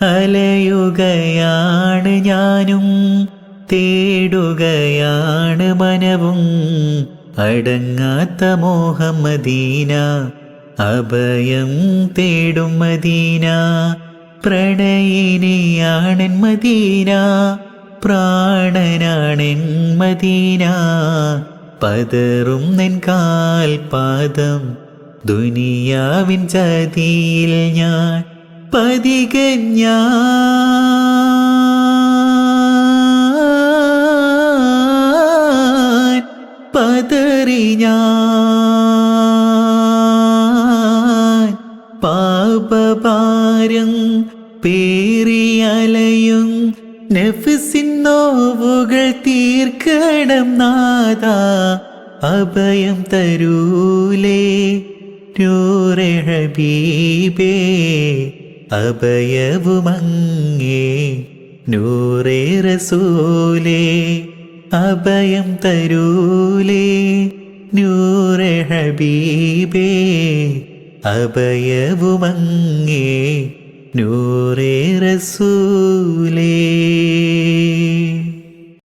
അലയുകയാണ് ഞാനും തേടുകയാണ് മനവും അടങ്ങാത്ത മോഹം മദീന അഭയം തേടും മദീന പ്രണയിനിയാണെൻ മദീന പ്രാണനാണെൻ മദീന പതറും നിൻ കാൽപാദം ദുനിയാവിൻ ചതിയിൽ ഞാൻ പതികഞ്ഞാൻ പതറി ഞാൻ പാപഭാരം പേറിയലയും നഫ്സിൻ നോവുകൾ തീർക്കണം നാഥാ അഭയം തരൂലേ നൂറെ ഹബീബേ അഭയവുമങ്ങേ നൂറെ റസൂലേ അഭയം തരൂലേ നൂറെ ഹബീബേ അഭയവുമങ്ങേ നൂറെ റസൂലേ.